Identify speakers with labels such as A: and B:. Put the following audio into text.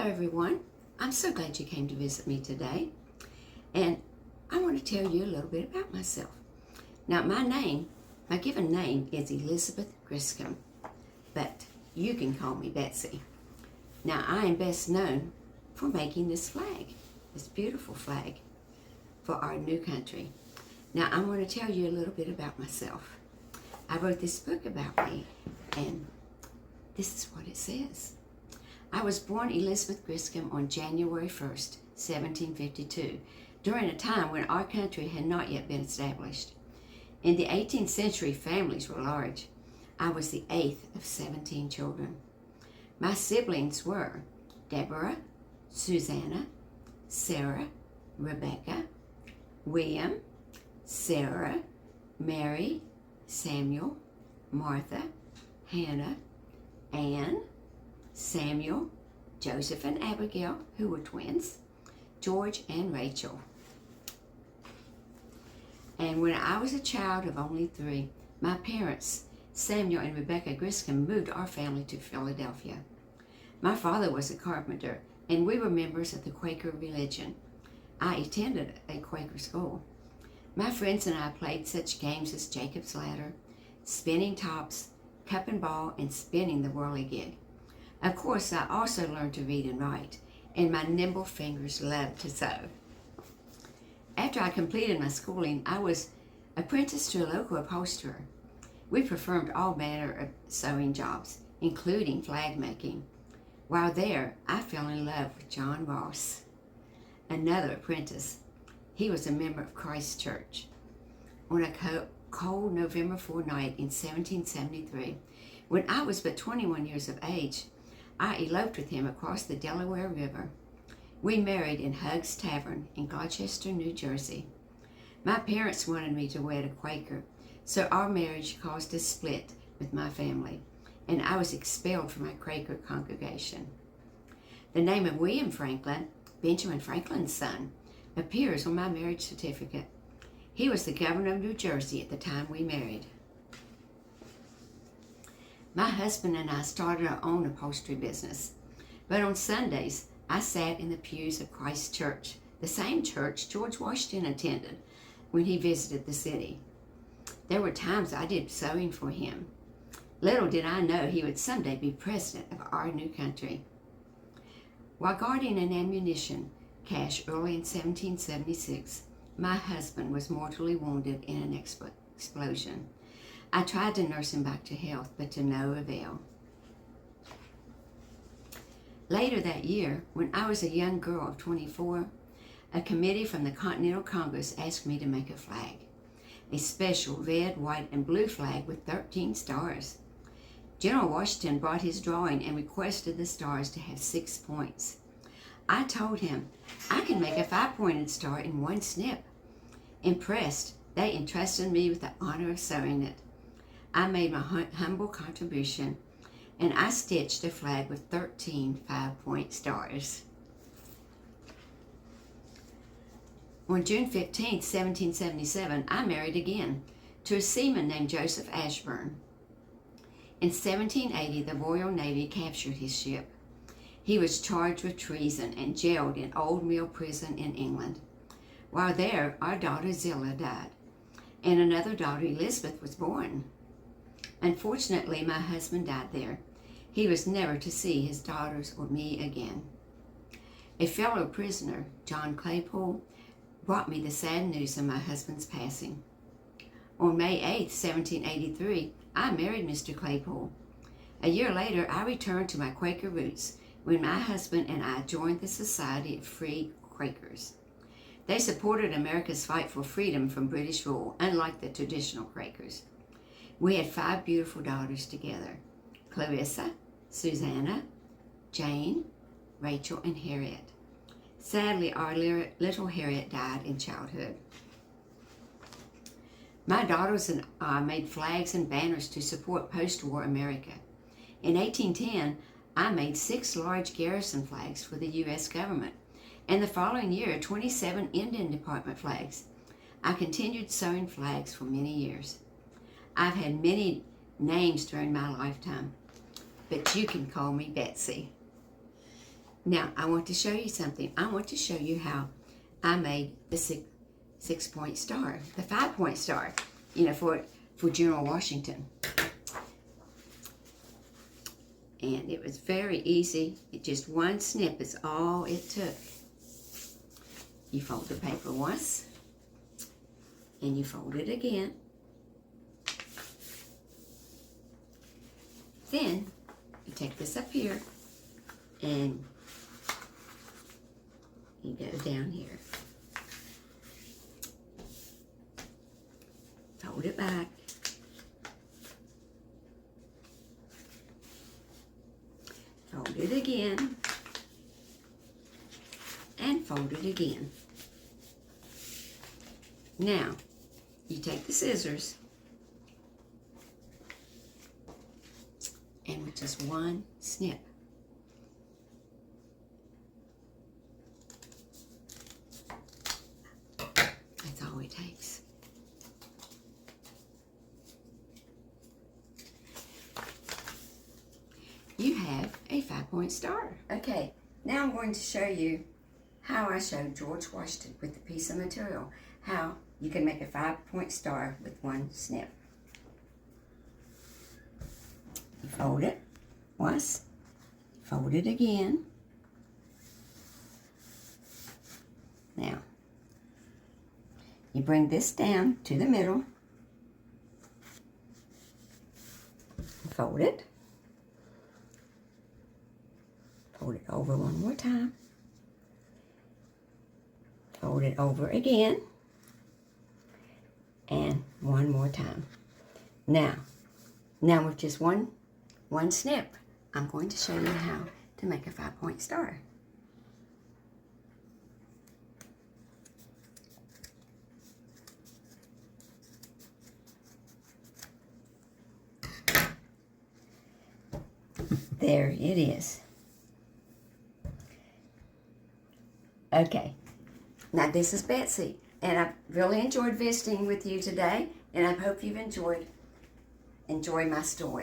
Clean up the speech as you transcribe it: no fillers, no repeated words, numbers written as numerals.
A: Hello everyone, I'm so glad you came to visit me today, and I want to tell you a little bit about myself. Now my given name is Elizabeth Griscom, but you can call me Betsy. Now I am best known for making this flag, this beautiful flag for our new country. Now I'm going to tell you a little bit about myself. I wrote this book about me, and this is what it says. I was born Elizabeth Griscom on January 1st, 1752, during a time when our country had not yet been established. In the 18th century, families were large. I was the 8th of 17 children. My siblings were Deborah, Susanna, Sarah, Rebecca, William, Sarah, Mary, Samuel, Martha, Hannah, Anne, Samuel, Joseph and Abigail, who were twins, George and Rachel. And when I was a child of only 3, my parents, Samuel and Rebecca Griscom, moved our family to Philadelphia. My father was a carpenter, and we were members of the Quaker religion. I attended a Quaker school. My friends and I played such games as Jacob's Ladder, spinning tops, cup and ball, and spinning the whirligig. Of course, I also learned to read and write, and my nimble fingers loved to sew. After I completed my schooling, I was apprenticed to a local upholsterer. We performed all manner of sewing jobs, including flag making. While there, I fell in love with John Ross, another apprentice. He was a member of Christ Church. On a cold November 4 night in 1773, when I was but 21 years of age, I eloped with him across the Delaware River. We married in Hugg's Tavern in Gloucester, New Jersey. My parents wanted me to wed a Quaker, so our marriage caused a split with my family, and I was expelled from my Quaker congregation. The name of William Franklin, Benjamin Franklin's son, appears on my marriage certificate. He was the governor of New Jersey at the time we married. My husband and I started our own upholstery business, but on Sundays, I sat in the pews of Christ Church, the same church George Washington attended when he visited the city. There were times I did sewing for him. Little did I know he would someday be president of our new country. While guarding an ammunition cache early in 1776, my husband was mortally wounded in an explosion. I tried to nurse him back to health, but to no avail. Later that year, when I was a young girl of 24, a committee from the Continental Congress asked me to make a flag, a special red, white, and blue flag with 13 stars. General Washington brought his drawing and requested the stars to have 6 points. I told him I can make a 5-pointed star in one snip. Impressed, they entrusted me with the honor of sewing it. I made my humble contribution, and I stitched a flag with 13 5-point stars. On June 15, 1777, I married again to a seaman named Joseph Ashburn. In 1780, the Royal Navy captured his ship. He was charged with treason and jailed in Old Mill Prison in England. While there, our daughter Zilla died, and another daughter, Elizabeth, was born. Unfortunately, my husband died there. He was never to see his daughters or me again. A fellow prisoner, John Claypool, brought me the sad news of my husband's passing. On May 8, 1783, I married Mr. Claypool. A year later, I returned to my Quaker roots when my husband and I joined the Society of Free Quakers. They supported America's fight for freedom from British rule, unlike the traditional Quakers. We had 5 beautiful daughters together: Clarissa, Susanna, Jane, Rachel, and Harriet. Sadly, our little Harriet died in childhood. My daughters and I made flags and banners to support post-war America. In 1810, I made 6 large garrison flags for the U.S. government, and the following year, 27 Indian Department flags. I continued sewing flags for many years. I've had many names during my lifetime, but you can call me Betsy. Now, I want to show you something. I want to show you how I made the six-point star, the 5-point star, for General Washington. And it was very easy. Just one snip is all it took. You fold the paper once, and you fold it again. Then you take this up here, and you go down here. Fold it back. Fold it again. And fold it again. Now, you take the scissors, and with just one snip, that's all it takes. You have a 5-point star. Okay, now I'm going to show you how I showed George Washington with a piece of material, how you can make a 5-point star with one snip. You fold it once, fold it again. Now, you bring this down to the middle, fold it over one more time, fold it over again, and one more time. Now with just one snip, I'm going to show you how to make a 5-point star. There it is. Okay, now this is Betsy, and I've really enjoyed visiting with you today, and I hope you've enjoyed my story.